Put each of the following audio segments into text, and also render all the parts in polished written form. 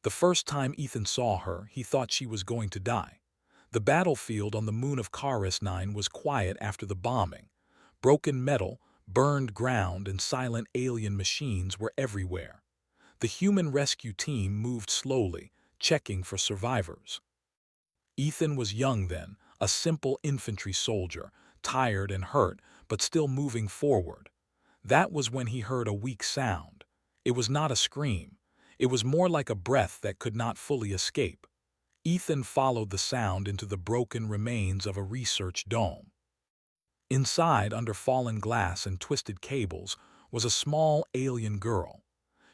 The first time Ethan saw her, he thought she was going to die. The battlefield on the moon of Karis 9 was quiet after the bombing. Broken metal, burned ground, and silent alien machines were everywhere. The human rescue team moved slowly, checking for survivors. Ethan was young then, a simple infantry soldier, tired and hurt, but still moving forward. That was when he heard a weak sound. It was not a scream. It was more like a breath that could not fully escape. Ethan followed the sound into the broken remains of a research dome. Inside, under fallen glass and twisted cables, was a small alien girl.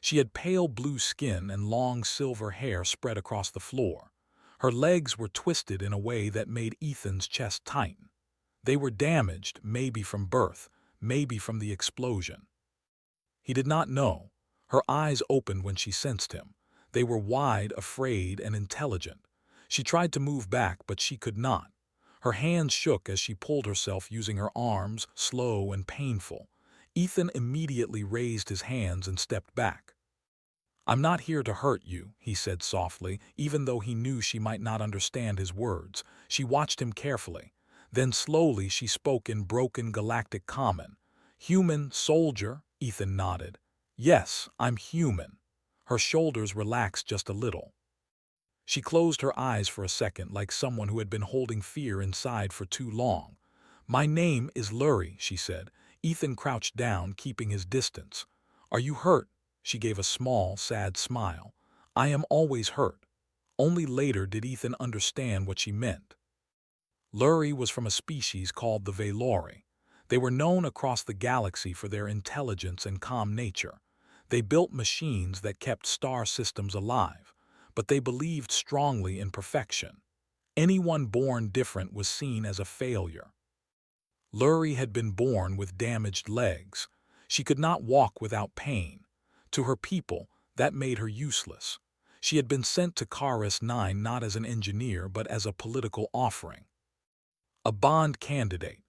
She had pale blue skin and long silver hair spread across the floor. Her legs were twisted in a way that made Ethan's chest tighten. They were damaged, maybe from birth, maybe from the explosion. He did not know. Her eyes opened when she sensed him. They were wide, afraid, and intelligent. She tried to move back, but she could not. Her hands shook as she pulled herself using her arms, slow and painful. Ethan immediately raised his hands and stepped back. "I'm not here to hurt you," he said softly, even though he knew she might not understand his words. She watched him carefully. Then slowly she spoke in broken galactic common. "Human soldier?" Ethan nodded. "Yes, I'm human." Her shoulders relaxed just a little. She closed her eyes for a second like someone who had been holding fear inside for too long. "My name is Lurie," she said. Ethan crouched down, keeping his distance. "Are you hurt?" She gave a small, sad smile. "I am always hurt." Only later did Ethan understand what she meant. Lurie was from a species called the Valori. They were known across the galaxy for their intelligence and calm nature. They built machines that kept star systems alive, but they believed strongly in perfection. Anyone born different was seen as a failure. Lurie had been born with damaged legs. She could not walk without pain. To her people, that made her useless. She had been sent to Karis 9 not as an engineer but as a political offering. A bond candidate.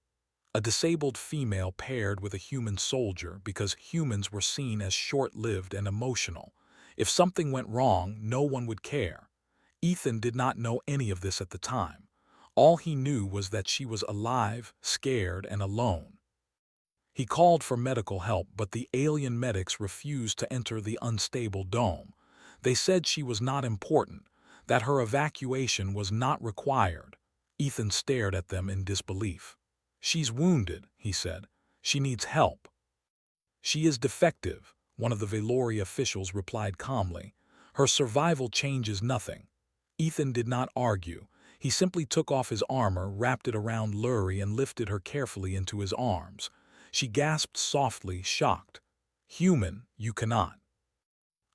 A disabled female paired with a human soldier because humans were seen as short-lived and emotional. If something went wrong, no one would care. Ethan did not know any of this at the time. All he knew was that she was alive, scared, and alone. He called for medical help, but the alien medics refused to enter the unstable dome. They said she was not important, that her evacuation was not required. Ethan stared at them in disbelief. "She's wounded," he said. "She needs help." "She is defective," one of the Valori officials replied calmly. "Her survival changes nothing." Ethan did not argue. He simply took off his armor, wrapped it around Lurie, and lifted her carefully into his arms. She gasped softly, shocked. "Human, you cannot."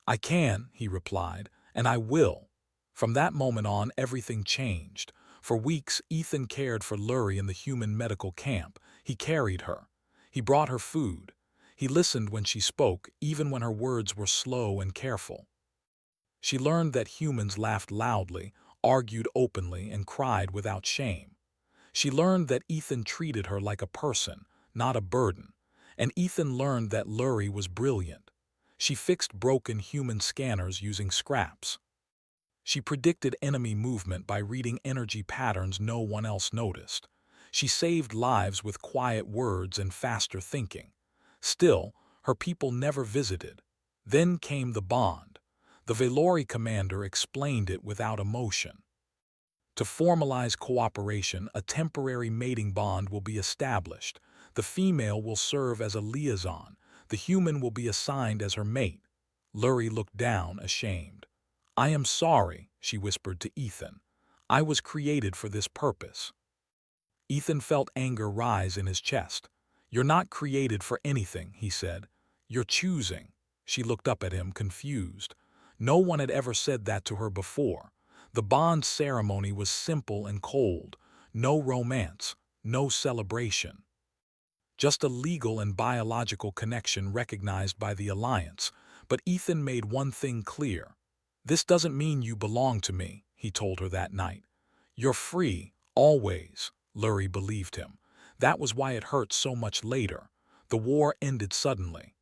"I can," he replied, "and I will." From that moment on, everything changed. For weeks, Ethan cared for Lurie in the human medical camp. He carried her. He brought her food. He listened when she spoke, even when her words were slow and careful. She learned that humans laughed loudly, argued openly, and cried without shame. She learned that Ethan treated her like a person, not a burden. And Ethan learned that Lurie was brilliant. She fixed broken human scanners using scraps. She predicted enemy movement by reading energy patterns no one else noticed. She saved lives with quiet words and faster thinking. Still, her people never visited. Then came the bond. The Valori commander explained it without emotion. To formalize cooperation, a temporary mating bond will be established. The female will serve as a liaison. The human will be assigned as her mate. Lurie looked down, ashamed. "I am sorry," she whispered to Ethan. "I was created for this purpose." Ethan felt anger rise in his chest. "You're not created for anything," he said. "You're choosing." She looked up at him, confused. No one had ever said that to her before. The bond ceremony was simple and cold. No romance, no celebration. Just a legal and biological connection recognized by the Alliance. But Ethan made one thing clear. "This doesn't mean you belong to me," he told her that night. "You're free, always." Lurie believed him. That was why it hurt so much later. The war ended suddenly.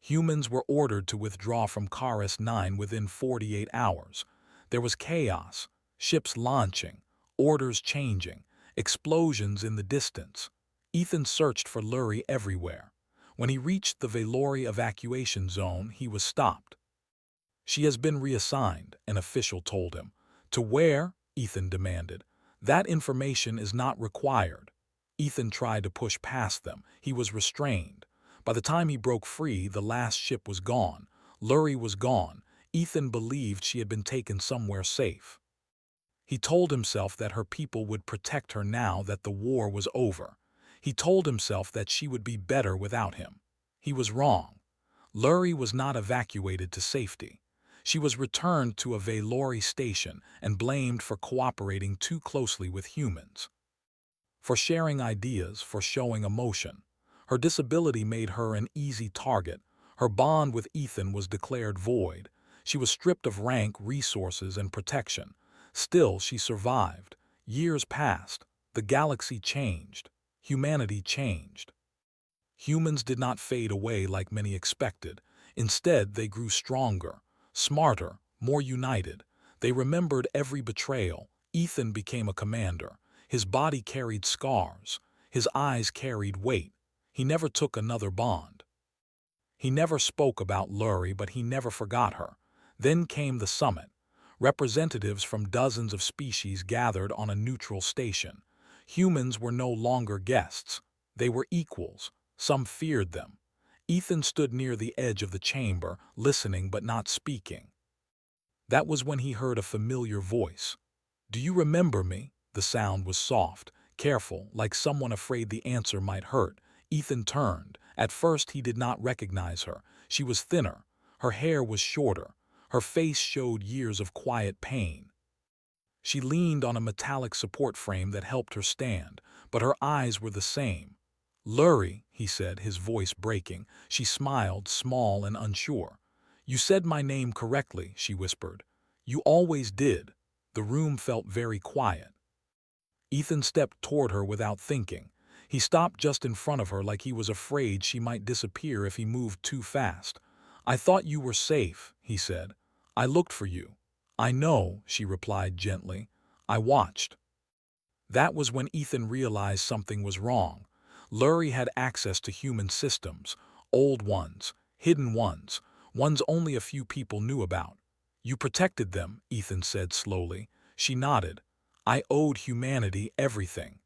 Humans were ordered to withdraw from Karis 9 within 48 hours. There was chaos, ships launching, orders changing, explosions in the distance. Ethan searched for Lurie everywhere. When he reached the Velori evacuation zone, he was stopped. "She has been reassigned," an official told him. "To where?" Ethan demanded. "That information is not required." Ethan tried to push past them. He was restrained. By the time he broke free, the last ship was gone. Lurie was gone. Ethan believed she had been taken somewhere safe. He told himself that her people would protect her now that the war was over. He told himself that she would be better without him. He was wrong. Lurie was not evacuated to safety. She was returned to a Velori station and blamed for cooperating too closely with humans, for sharing ideas, for showing emotion. Her disability made her an easy target. Her bond with Ethan was declared void. She was stripped of rank, resources, and protection. Still, she survived. Years passed. The galaxy changed. Humanity changed. Humans did not fade away like many expected. Instead, they grew stronger, smarter, more united. They remembered every betrayal. Ethan became a commander. His body carried scars. His eyes carried weight. He never took another bond. He never spoke about Lurie, but he never forgot her. Then came the summit. Representatives from dozens of species gathered on a neutral station. Humans were no longer guests. They were equals. Some feared them. Ethan stood near the edge of the chamber, listening but not speaking. That was when he heard a familiar voice. "Do you remember me?" The sound was soft, careful, like someone afraid the answer might hurt. Ethan turned. At first he did not recognize her. She was thinner. Her hair was shorter. Her face showed years of quiet pain. She leaned on a metallic support frame that helped her stand, but her eyes were the same. "Lurie," he said, his voice breaking. She smiled, small and unsure. "You said my name correctly," she whispered. "You always did." The room felt very quiet. Ethan stepped toward her without thinking. He stopped just in front of her like he was afraid she might disappear if he moved too fast. "I thought you were safe," he said. "I looked for you." "I know," she replied gently. "I watched." That was when Ethan realized something was wrong. Lurie had access to human systems, old ones, hidden ones, ones only a few people knew about. "You protected them," Ethan said slowly. She nodded. "I owed humanity everything."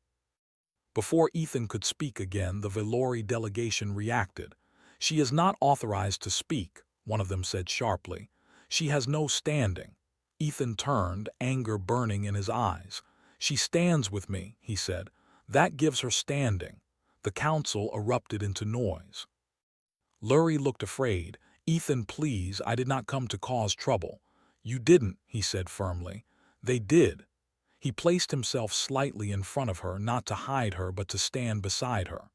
Before Ethan could speak again, the Velori delegation reacted. "She is not authorized to speak," one of them said sharply. "She has no standing." Ethan turned, anger burning in his eyes. "She stands with me," he said. "That gives her standing." The council erupted into noise. Lurie looked afraid. "Ethan, please, I did not come to cause trouble." "You didn't," he said firmly. "They did." He placed himself slightly in front of her, not to hide her but to stand beside her.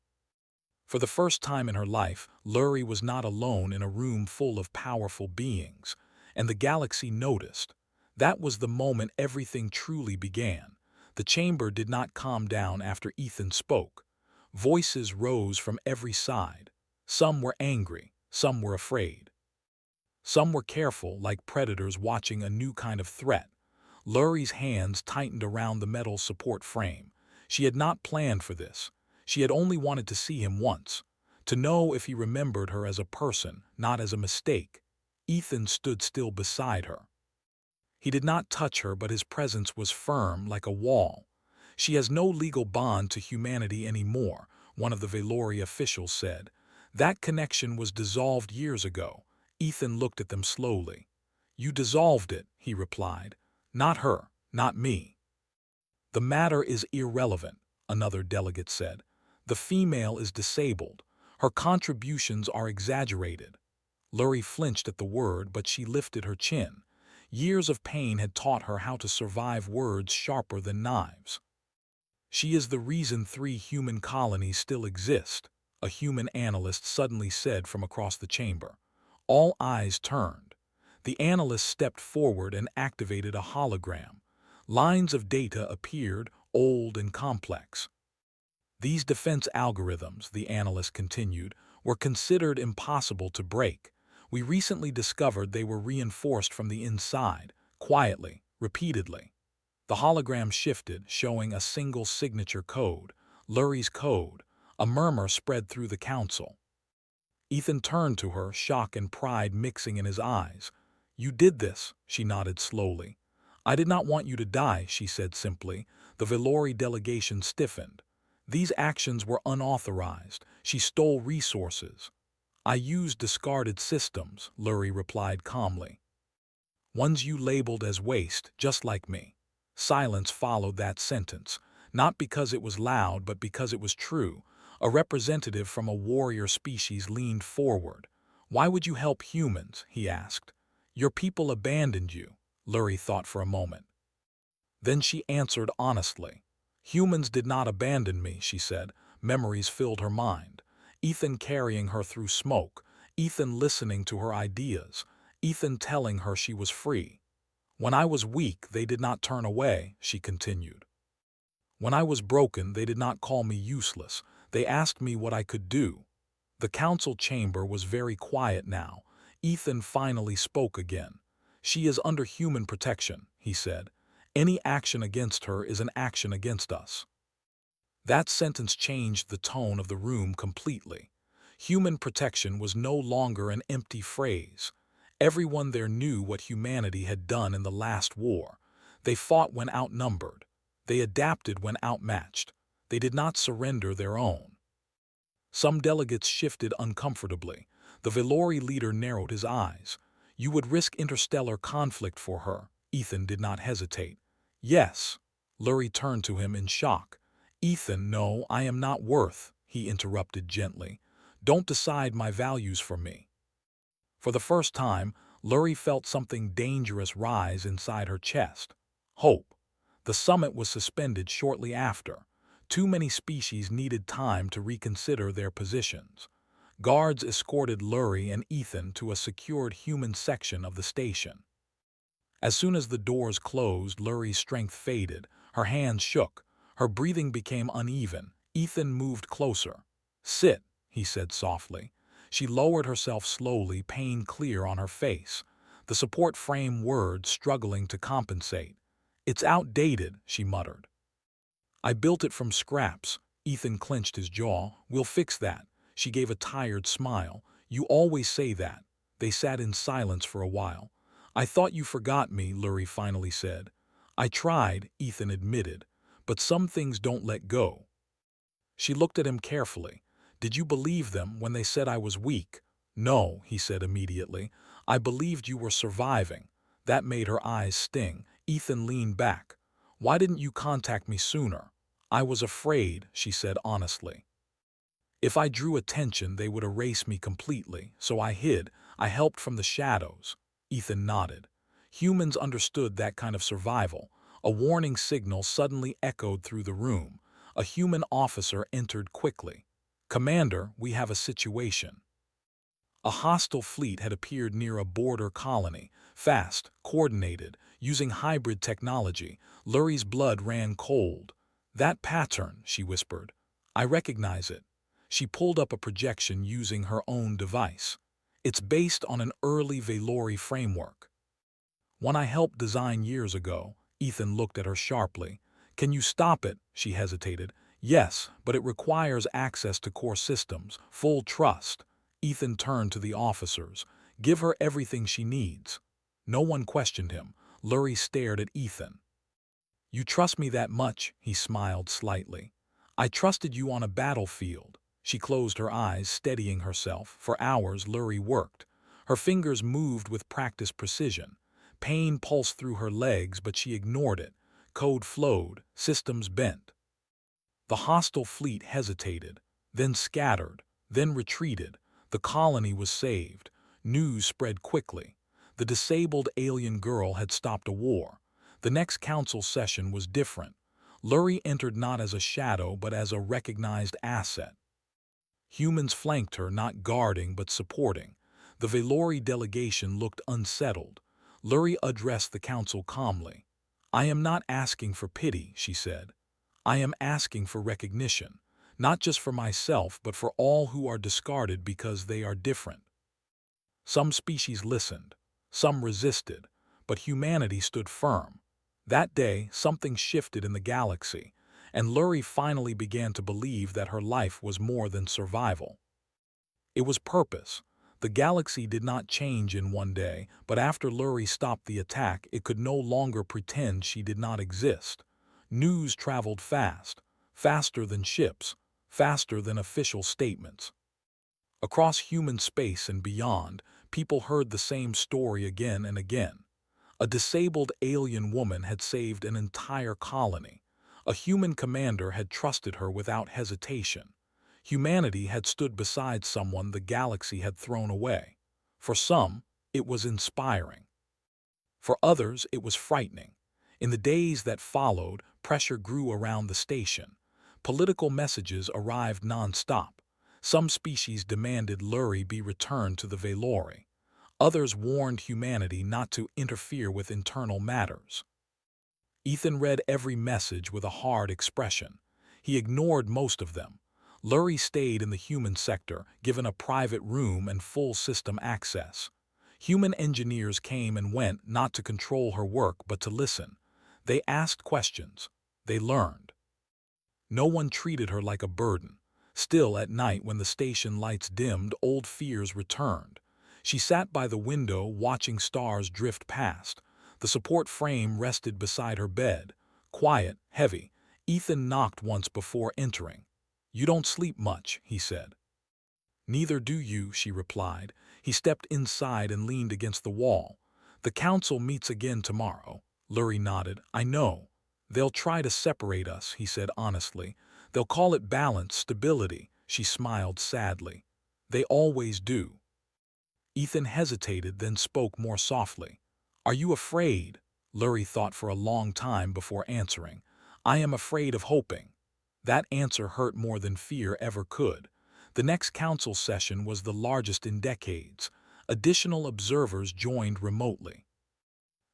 For the first time in her life, Lurie was not alone in a room full of powerful beings, and the galaxy noticed. That was the moment everything truly began. The chamber did not calm down after Ethan spoke. Voices rose from every side. Some were angry, some were afraid. Some were careful, like predators watching a new kind of threat. Lurie's hands tightened around the metal support frame. She had not planned for this. She had only wanted to see him once, to know if he remembered her as a person, not as a mistake. Ethan stood still beside her. He did not touch her, but his presence was firm, like a wall. "She has no legal bond to humanity anymore," one of the Velori officials said. "That connection was dissolved years ago." Ethan looked at them slowly. "You dissolved it," he replied. "Not her, not me." "The matter is irrelevant," another delegate said. "The female is disabled. Her contributions are exaggerated." Lurie flinched at the word, but she lifted her chin. Years of pain had taught her how to survive words sharper than knives. "She is the reason 3 human colonies still exist," a human analyst suddenly said from across the chamber. All eyes turned. The analyst stepped forward and activated a hologram. Lines of data appeared, old and complex. "These defense algorithms," the analyst continued, were considered impossible to break. We recently discovered they were reinforced from the inside, quietly, repeatedly. The hologram shifted, showing a single signature code, Lurie's code. A murmur spread through the council. Ethan turned to her, shock and pride mixing in his eyes. "You did this," she nodded slowly. "I did not want you to die," she said simply. The Velori delegation stiffened. "These actions were unauthorized. She stole resources." "I used discarded systems," Lurie replied calmly. "Ones you labeled as waste, just like me." Silence followed that sentence, not because it was loud but because it was true. A representative from a warrior species leaned forward. "Why would you help humans?" he asked. "Your people abandoned you." Lurie thought for a moment. Then she answered honestly. "Humans did not abandon me," she said. Memories filled her mind. Ethan carrying her through smoke, Ethan listening to her ideas, Ethan telling her she was free. "When I was weak, they did not turn away," she continued. "When I was broken, they did not call me useless. They asked me what I could do." The council chamber was very quiet now. Ethan finally spoke again. "She is under human protection," he said. "Any action against her is an action against us." That sentence changed the tone of the room completely. Human protection was no longer an empty phrase. Everyone there knew what humanity had done in the last war. They fought when outnumbered. They adapted when outmatched. They did not surrender their own. Some delegates shifted uncomfortably. The Velori leader narrowed his eyes. "You would risk interstellar conflict for her." Ethan did not hesitate. "Yes." Lurie turned to him in shock. "Ethan, no, I am not worth," he interrupted gently. "Don't decide my values for me." For the first time, Lurie felt something dangerous rise inside her chest. Hope. The summit was suspended shortly after. Too many species needed time to reconsider their positions. Guards escorted Lurie and Ethan to a secured human section of the station. As soon as the doors closed, Lurie's strength faded. Her hands shook. Her breathing became uneven. Ethan moved closer. "Sit," he said softly. She lowered herself slowly, pain clear on her face. The support frame words struggling to compensate. "It's outdated," she muttered. "I built it from scraps." Ethan clenched his jaw. "We'll fix that." She gave a tired smile. "You always say that." They sat in silence for a while. "I thought you forgot me," Lurie finally said. "I tried," Ethan admitted, "but some things don't let go." She looked at him carefully. "Did you believe them when they said I was weak?" "No," he said immediately. "I believed you were surviving." That made her eyes sting. Ethan leaned back. "Why didn't you contact me sooner?" "I was afraid," she said honestly. "If I drew attention, they would erase me completely, so I hid. I helped from the shadows." Ethan nodded. Humans understood that kind of survival. A warning signal suddenly echoed through the room. A human officer entered quickly. "Commander, we have a situation." A hostile fleet had appeared near a border colony, fast, coordinated, using hybrid technology. Lurie's blood ran cold. "That pattern," she whispered. "I recognize it." She pulled up a projection using her own device. "It's based on an early Velori framework. One I helped design years ago." Ethan looked at her sharply. "Can you stop it?" She hesitated. "Yes, but it requires access to core systems, full trust." Ethan turned to the officers. "Give her everything she needs." No one questioned him. Lurie stared at Ethan. "You trust me that much?" He smiled slightly. "I trusted you on a battlefield." She closed her eyes, steadying herself. For hours, Lurie worked. Her fingers moved with practiced precision. Pain pulsed through her legs, but she ignored it. Code flowed, systems bent. The hostile fleet hesitated, then scattered, then retreated. The colony was saved. News spread quickly. The disabled alien girl had stopped a war. The next council session was different. Lurie entered not as a shadow but as a recognized asset. Humans flanked her, not guarding but supporting. The Velori delegation looked unsettled. Lurie addressed the council calmly. "I am not asking for pity," she said. "I am asking for recognition. not just for myself but for all who are discarded because they are different. Some species listened, some resisted, but humanity stood firm. That day, something shifted in the galaxy, and Lurie finally began to believe that her life was more than survival. It was purpose. The galaxy did not change in one day, but after Lurie stopped the attack, it could no longer pretend she did not exist. News traveled fast, faster than ships, faster than official statements. Across human space and beyond, people heard the same story again and again. A disabled alien woman had saved an entire colony. A human commander had trusted her without hesitation. Humanity had stood beside someone the galaxy had thrown away. For some, it was inspiring. For others, it was frightening. In the days that followed, pressure grew around the station. Political messages arrived non-stop. Some species demanded Lurie be returned to the Velori. Others warned humanity not to interfere with internal matters. Ethan read every message with a hard expression. He ignored most of them. Lurie stayed in the human sector, given a private room and full system access. Human engineers came and went not to control her work but to listen. They asked questions. They learned. No one treated her like a burden. Still, at night when the station lights dimmed, old fears returned. She sat by the window watching stars drift past. The support frame rested beside her bed. Quiet, heavy. Ethan knocked once before entering. "You don't sleep much," he said. "Neither do you," she replied. He stepped inside and leaned against the wall. "The council meets again tomorrow." Lurie nodded. "I know. They'll try to separate us," he said honestly. "They'll call it balance, stability." She smiled sadly. "They always do." Ethan hesitated, then spoke more softly. "Are you afraid?" Lurie thought for a long time before answering. "I am afraid of hoping." That answer hurt more than fear ever could. The next council session was the largest in decades. Additional observers joined remotely.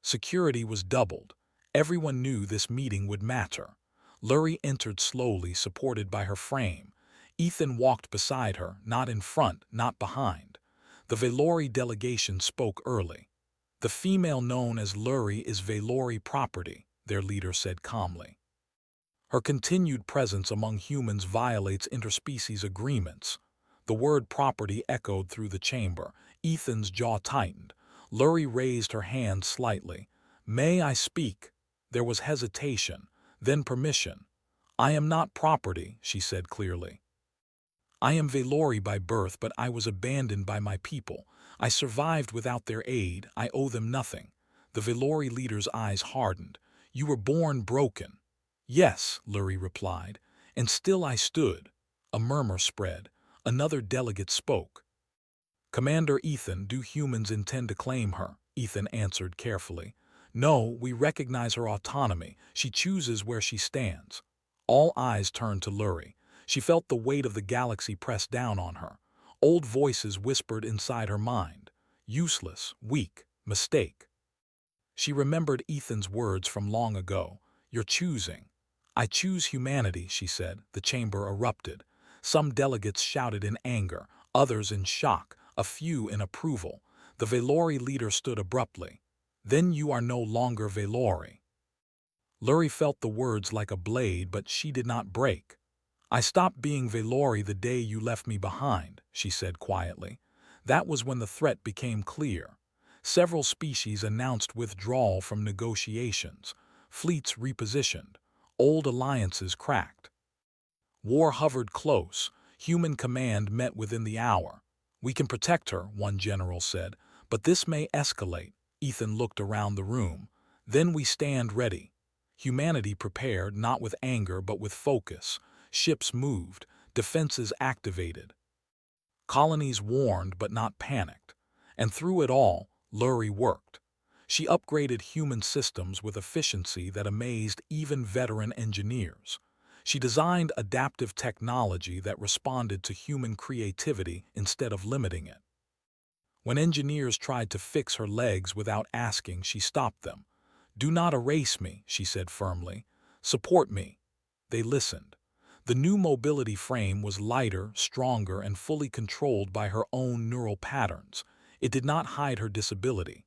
Security was doubled. Everyone knew this meeting would matter. Lurie entered slowly, supported by her frame. Ethan walked beside her, not in front, not behind. The Velori delegation spoke early. "The female known as Lurie is Velori property," their leader said calmly. "Her continued presence among humans violates interspecies agreements." The word property echoed through the chamber. Ethan's jaw tightened. Lurie raised her hand slightly. "May I speak?" There was hesitation, then permission. "I am not property," she said clearly. "I am Velori by birth, but I was abandoned by my people. I survived without their aid. I owe them nothing." The Velori leader's eyes hardened. "You were born broken." "Yes," Lurie replied, "and still I stood." A murmur spread. Another delegate spoke. "Commander Ethan, do humans intend to claim her?" Ethan answered carefully. "No, we recognize her autonomy. She chooses where she stands." All eyes turned to Lurie. She felt the weight of the galaxy press down on her. Old voices whispered inside her mind. Useless, weak, mistake. She remembered Ethan's words from long ago. "You're choosing." "I choose humanity," she said. The chamber erupted. Some delegates shouted in anger, others in shock, a few in approval. The Velori leader stood abruptly. "Then you are no longer Velori." Lurie felt the words like a blade, but she did not break. "I stopped being Velori the day you left me behind," she said quietly. That was when the threat became clear. Several species announced withdrawal from negotiations. Fleets repositioned. Old alliances cracked. War hovered close. Human command met within the hour. "We can protect her," one general said, "but this may escalate." Ethan looked around the room. "Then we stand ready." Humanity prepared, not with anger but with focus. Ships moved, defenses activated. Colonies warned but not panicked. And through it all, Lurie worked. She upgraded human systems with efficiency that amazed even veteran engineers. She designed adaptive technology that responded to human creativity instead of limiting it. When engineers tried to fix her legs without asking, she stopped them. "Do not erase me," she said firmly. "Support me." They listened. The new mobility frame was lighter, stronger, and fully controlled by her own neural patterns. It did not hide her disability.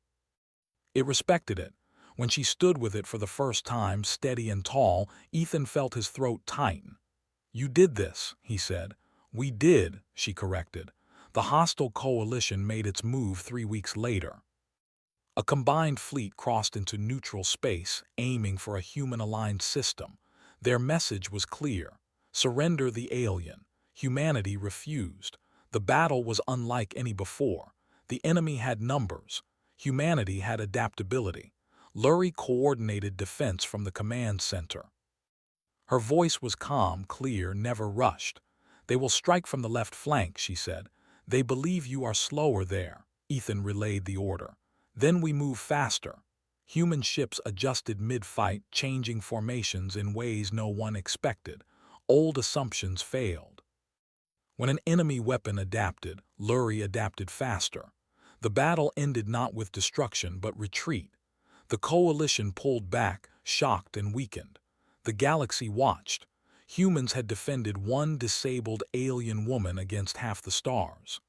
It respected it. When she stood with it for the first time, steady and tall, Ethan felt his throat tighten. "You did this," he said. "We did," she corrected. "The hostile coalition made its move 3 weeks later." A combined fleet crossed into neutral space, aiming for a human-aligned system. Their message was clear: surrender the alien. Humanity refused. The battle was unlike any before. The enemy had numbers. Humanity had adaptability. Lurie coordinated defense from the command center. Her voice was calm, clear, never rushed. "They will strike from the left flank," she said. "They believe you are slower there." Ethan relayed the order. "Then we move faster." Human ships adjusted mid-fight, changing formations in ways no one expected. Old assumptions failed. When an enemy weapon adapted, Lurie adapted faster. The battle ended not with destruction but retreat. The coalition pulled back, shocked and weakened. The galaxy watched. Humans had defended one disabled alien woman against half the stars.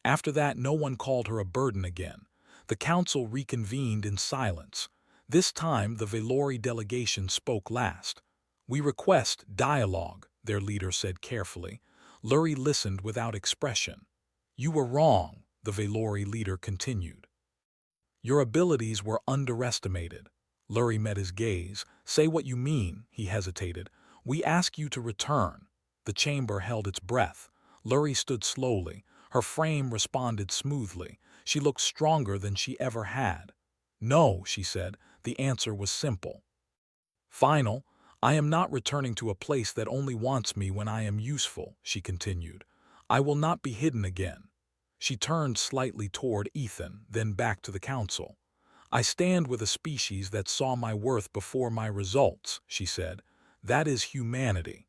After that, no one called her a burden again. The council reconvened in silence. This time, the Velori delegation spoke last. "We request dialogue," their leader said carefully. Lurie listened without expression. "You were wrong," the Velori leader continued. "Your abilities were underestimated." Lurie met his gaze. "Say what you mean," he hesitated. "We ask you to return." The chamber held its breath. Lurie stood slowly. Her frame responded smoothly. She looked stronger than she ever had. "No," she said. The answer was simple. "Final. I am not returning to a place that only wants me when I am useful," she continued. "I will not be hidden again." She turned slightly toward Ethan, then back to the council. "I stand with a species that saw my worth before my results," she said. "That is humanity."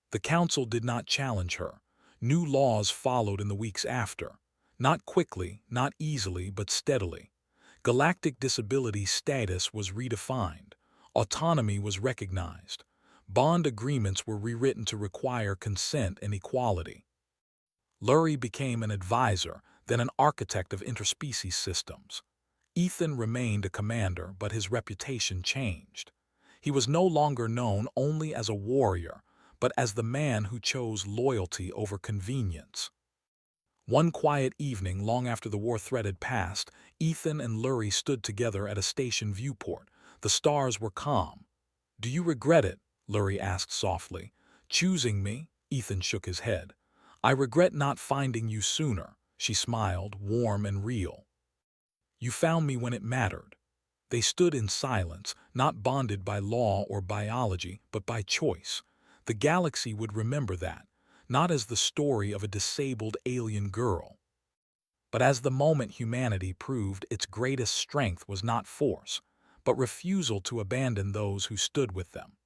The council did not challenge her. New laws followed in the weeks after. Not quickly, not easily, but steadily. Galactic disability status was redefined. Autonomy was recognized. Bond agreements were rewritten to require consent and equality. Lurie became an advisor, then an architect of interspecies systems. Ethan remained a commander, but his reputation changed. He was no longer known only as a warrior, but as the man who chose loyalty over convenience. One quiet evening, long after the war threat had passed, Ethan and Lurie stood together at a station viewport. The stars were calm. "Do you regret it?" Lurie asked softly. "Choosing me?" Ethan shook his head. "I regret not finding you sooner." She smiled, warm and real. "You found me when it mattered." They stood in silence, not bonded by law or biology, but by choice. The galaxy would remember that, not as the story of a disabled alien girl, but as the moment humanity proved its greatest strength was not force, but refusal to abandon those who stood with them.